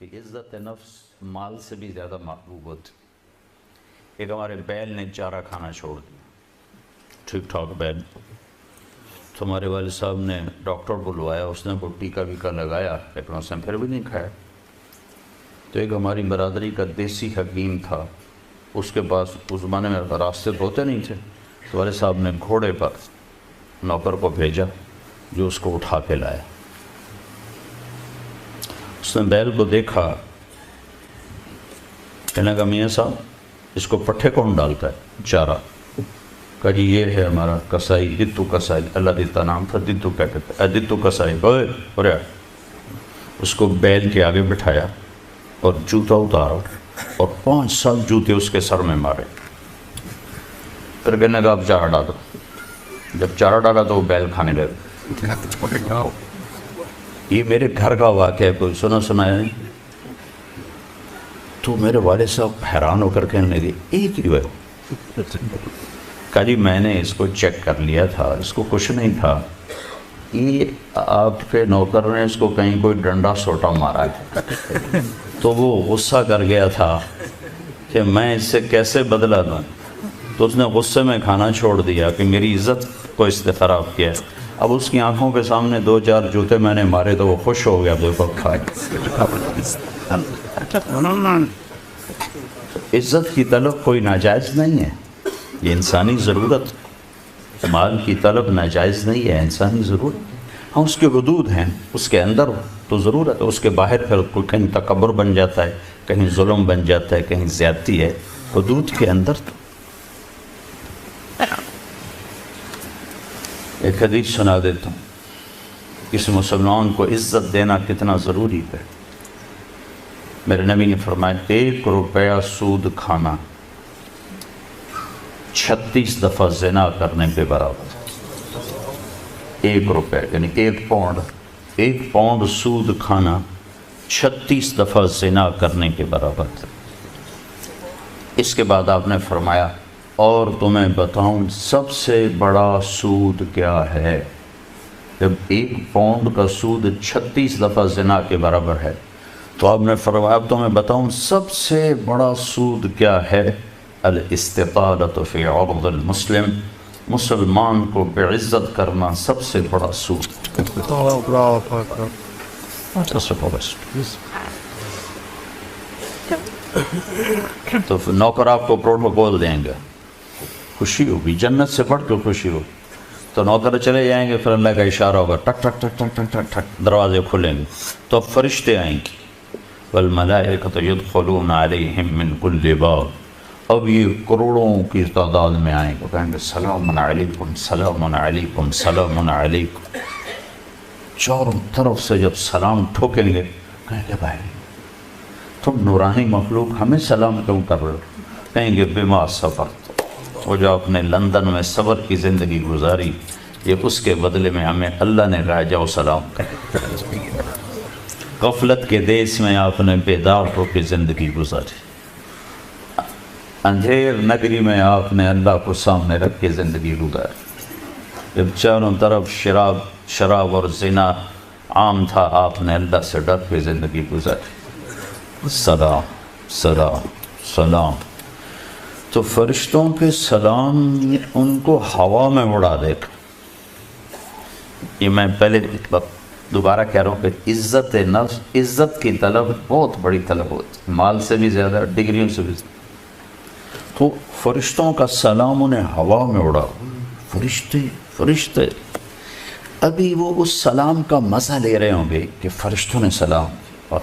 کہ عزت نفس مال سے بھی زیادہ محبوب ہوتی. ایک ہمارے بیل نے چارہ کھانا چھوڑ دیا، ٹھیک ٹھاک بیل. تو ہمارے والد صاحب نے ڈاکٹر بلوایا، اس نے وہ ٹیکا ویکا لگایا، لیکن اس نے پھر بھی نہیں کھایا. تو ایک ہماری برادری کا دیسی حکیم تھا، اس کے پاس اس زمانے میں راستے ہوتے نہیں تھے، تو والد صاحب نے گھوڑے پر نوکر کو بھیجا جو اس کو اٹھا کے لایا. اس نے بیل کو دیکھا، کہنے لگا میاں صاحب اس کو پٹھے کون ڈالتا ہے؟ چارہ. کہا جی یہ ہے ہمارا کسائی، دتو کسائی، اللہ دیتا نام تھا، دتو کیا کہتا ہے، دتو کسائی. اس کو بیل کے آگے بٹھایا اور جوتا اتارا اور 5 سال جوتے اس کے سر میں مارے. پھر کہنے لگا اب چارہ ڈالو. جب چارہ ڈالا تو وہ بیل کھانے لگا. یہ میرے گھر کا واقعہ ہے، کوئی سنایا نہیں. تو میرے والد صاحب حیران ہو کر کہنے لگے ایک ہی ہے. کہا جی میں نے اس کو چیک کر لیا تھا، اس کو کچھ نہیں تھا، یہ آپ کے نوکر نے اس کو کہیں کوئی ڈنڈا سوٹا مارا ہے، تو وہ غصہ کر گیا تھا کہ میں اس سے کیسے بدلہ دوں. تو اس نے غصے میں کھانا چھوڑ دیا کہ میری عزت کو اس نے خراب کیا. اب اس کی آنکھوں کے سامنے 2-4 جوتے میں نے مارے تو وہ خوش ہو گیا. عزت کی طلب کوئی ناجائز نہیں ہے، یہ انسانی ضرورت. مال کی طلب ناجائز نہیں ہے، انسانی ضرورت. ہاں اس کے حدود ہیں، اس کے اندر تو ضرورت ہے، اس کے باہر پھر کہیں تکبر بن جاتا ہے، کہیں ظلم بن جاتا ہے، کہیں زیادتی ہے. حدود کے اندر تو. ایک حدیث سنا دیتا ہوں، کسی مسلمان کو عزت دینا کتنا ضروری ہے. میرے نبی نے فرمایا 1 روپیہ سود کھانا 36 دفعہ زنا کرنے کے برابر. 1 روپے یعنی 1 پاؤنڈ سود کھانا 36 دفعہ زنا کرنے کے برابر. اس کے بعد آپ نے فرمایا اور تمہیں بتاؤں سب سے بڑا سود کیا ہے؟ جب 1 پاؤنڈ کا سود 36 دفعہ زنا کے برابر ہے تو آپ نے فرمایا اب تمہیں بتاؤں سب سے بڑا سود کیا ہے؟ الاستطالۃ فی عرض المسلم، مسلمان کو بعزت کرنا سب سے بڑا سود. تو نوکر آپ کو پروٹوکول دیں گے، خوشی ہوگی، جنت سے بڑھ کے خوشی ہوگی. تو نوکر چلے جائیں گے، پھر اللہ کا اشارہ ہوگا، ٹک ٹک ٹک ٹک ٹک ٹک ٹک دروازے کھلیں گے تو اب فرشتے آئیں گے. والملائکۃ یدخلون علیہم من کل باب، اب یہ کروڑوں کی تعداد میں آئیں گے، کہیں گے سلام علیکم سلام علیکم سلام علیکم. چاروں طرف سے جب سلام ٹھوکیں گے کہیں گے بھائی تم نورانی مخلوق ہمیں سلام کیوں کر رہے ہو؟ کہیں گے بما صبرت، وہ جو آپ نے لندن میں صبر کی زندگی گزاری، یہ اس کے بدلے میں ہمیں اللہ نے کہا جاؤ سلام کر. غفلت کے دیس میں آپ نے بیدار ہو کے زندگی گزاری، اندھیر نگری میں آپ نے اللہ کو سامنے رکھ کے زندگی گزاری. جب چاروں طرف شراب اور زنا عام تھا، آپ نے اللہ سے ڈر کے زندگی گزاری. سلام سلام سلام. تو فرشتوں کے سلام ان کو ہوا میں اڑا دے گا. یہ میں پہلے دوبارہ کہہ رہا ہوں کہ عزت نفس، عزت کی طلب بہت بڑی طلب ہوتی ہے، مال سے بھی زیادہ، ڈگریوں سے بھی زیادہ. تو فرشتوں کا سلام انہیں ہوا میں اڑا. فرشتے ابھی وہ اس سلام کا مزہ لے رہے ہوں گے کہ فرشتوں نے سلام. اور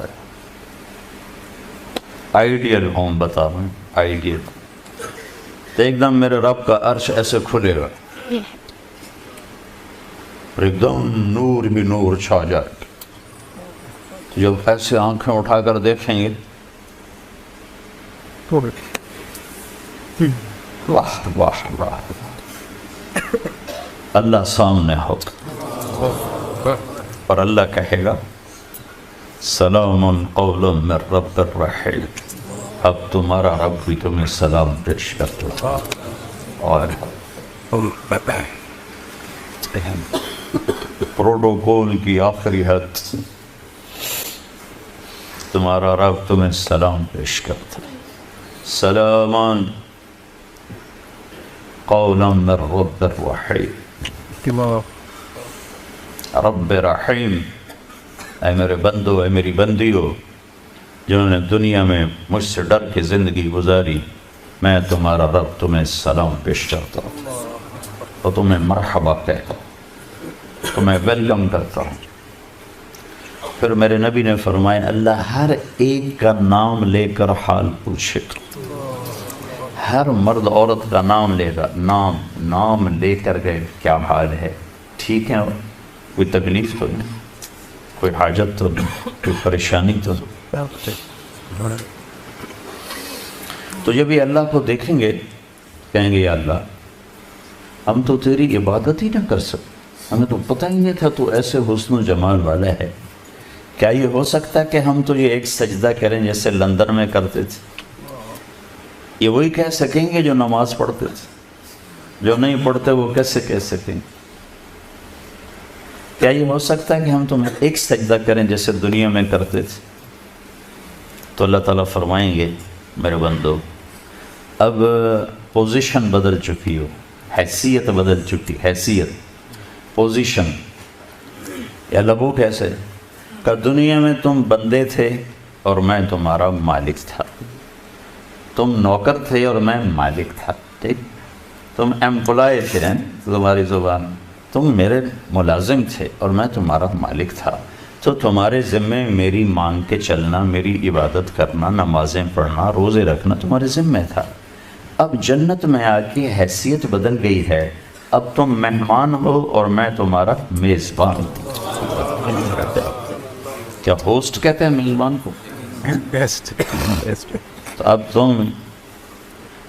آئیڈیل ہوم بتا رہا ہوں، آئیڈیل. تو ایک دم میرے رب کا عرش ایسے کھلے گا، ایک دم نور بھی نور چھا جائے گا. جب ایسے آنکھیں اٹھا کر دیکھیں گے واہ واہ واہ، اللہ سامنے ہوگا اور اللہ کہے گا سلام قولا من رب الرحیم، اب تمہارا رب بھی تمہیں سلام پیش کرتا. اور پروٹوکول کی آخری حد تمہارا رب تمہیں سلام پیش کرتا ہے، سلامان قولا من رب الرحیم، رب رحیم۔ اے میرے بندو، اے میری بندیو، جنہوں نے دنیا میں مجھ سے ڈر کے زندگی گزاری، میں تمہارا رب تمہیں سلام پیش کرتا ہوں اور تمہیں مرحبا کہتا ہوں، تمہیں ویلکم کرتا ہوں۔ پھر میرے نبی نے فرمایا اللہ ہر ایک کا نام لے کر حال پوچھے گا، ہر مرد عورت کا نام لے گا، نام لے کر گئے کیا حال ہے، ٹھیک ہے، کوئی تکلیف تو نہیں، کوئی حاجت تو نہیں، کوئی پریشانی تو نہیں۔ تو جب یہ اللہ کو دیکھیں گے کہیں گے یا اللہ ہم تو تیری عبادت ہی نہ کر سکتے، ہمیں تو پتہ ہی نہیں تھا تو ایسے حسن و جمال والا ہے، کیا یہ ہو سکتا ہے کہ ہم تو یہ ایک سجدہ کریں جیسے لندن میں کرتے تھے؟ یہ وہی کہہ سکیں گے جو نماز پڑھتے تھے، جو نہیں پڑھتے وہ کیسے کہہ سکیں؟ کیا یہ ہو سکتا ہے کہ ہم تمہیں ایک سجدہ کریں جیسے دنیا میں کرتے تھے؟ تو اللہ تعالیٰ فرمائیں گے میرے بندو اب پوزیشن بدل چکی ہو، حیثیت بدل چکی، حیثیت، پوزیشن۔ یا لگو کیسے کہ دنیا میں تم بندے تھے اور میں تمہارا مالک تھا، تم نوکر تھے اور میں مالک تھا، ٹھیک، تم ایمپلائی تھے، تمہاری زبان، تم میرے ملازم تھے اور میں تمہارا مالک تھا، تو تمہارے ذمے میری مانگ کے چلنا، میری عبادت کرنا، نمازیں پڑھنا، روزے رکھنا تمہارے ذمے تھا۔ اب جنت میں آ کے حیثیت بدل گئی ہے، اب تم مہمان ہو اور میں تمہارا میزبان ہوں۔ کیا ہوسٹ کہتے ہیں میزبان کو؟ تو اب تم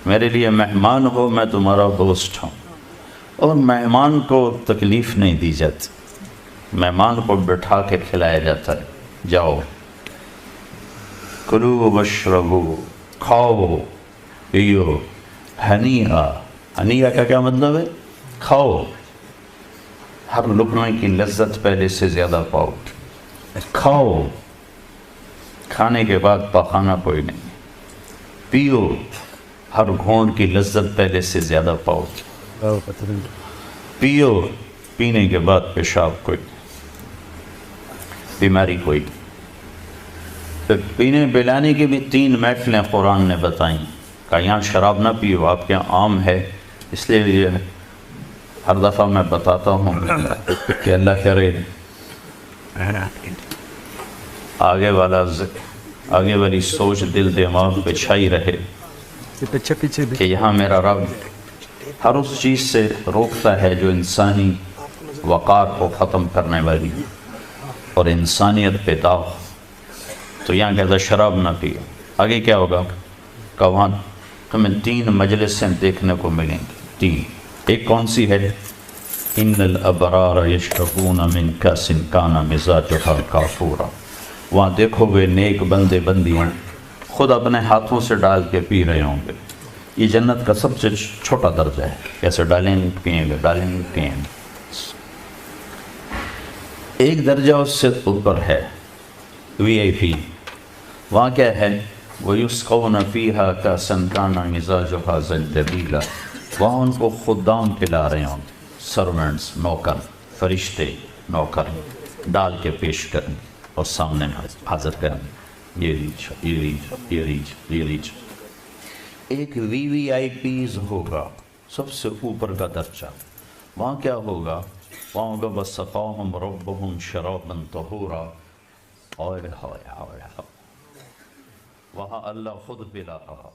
میرے لیے مہمان ہو، میں تمہارا ہوسٹ ہوں، اور مہمان کو تکلیف نہیں دی جاتی، مہمان کو بٹھا کے کھلایا جاتا ہے، جاؤ کلو واشربو، کھاؤ پیو، ہنیئا، ہنیئا کا کیا مطلب ہے؟ کھاؤ، ہر لقمے کی لذت پہلے سے زیادہ پاؤ، کھاؤ، کھانے کے بعد پخانا کوئی نہیں، پیو، ہر گھونٹ کی لذت پہلے سے زیادہ پاؤ، پیو، پینے کے بعد پیشاب کوئی نہیں، بیماری کوئی نہیں۔ پھر پینے پلانے کی بھی 3 محفلیں قرآن نے بتائیں کہ یہاں شراب نہ پیو، آپ کے یہاں عام ہے، اس لیے ہر دفعہ میں بتاتا ہوں کہ اللہ کرے آگے والی سوچ دل دماغ پہ چھائی رہے کہ یہاں میرا رب ہر اس چیز سے روکتا ہے جو انسانی وقار کو ختم کرنے والی اور انسانیت پہ داغ، تو یہاں کہتا شراب نہ پیو۔ آگے کیا ہوگا کہ وہاں تمہیں 3 مجلسیں دیکھنے کو ملیں گی، 3۔ ایک کون سی ہے؟ ان الابرار یشربون من کاس کان مزاجها کافورا، وہاں دیکھو گے نیک بندے بندیاں خود اپنے ہاتھوں سے ڈال کے پی رہے ہوں گے۔ یہ جنت کا سب سے چھوٹا درجہ ہے، کیسے ڈالیں گے پئیں گے، ڈالیں گے پئیں گے۔ ایک درجہ اس سے اوپر ہے VIP، وہاں کیا ہے؟ وَيُسْقَوْنَ فِيهَا كَأْسًا كَانَ مِزَاجُهَا زَنْجَبِيلًا، وہاں ان کو خدام پلا رہے ہوں، سرونٹس، نوکر، فرشتے نوکر ڈال کے پیش کریں اور سامنے حاضر کریں، یہ ریچ، یہ ریچ، یہ ریچ، یہ ریچ۔ ایک VVIPs ہوگا، سب سے اوپر کا درجہ، وہاں کیا ہوگا؟ وہاں ہوگا وَسَقَاهُمْ رَبُّهُمْ شَرَابًا طَهُورًا، وہاں اللہ خود پلا رہا۔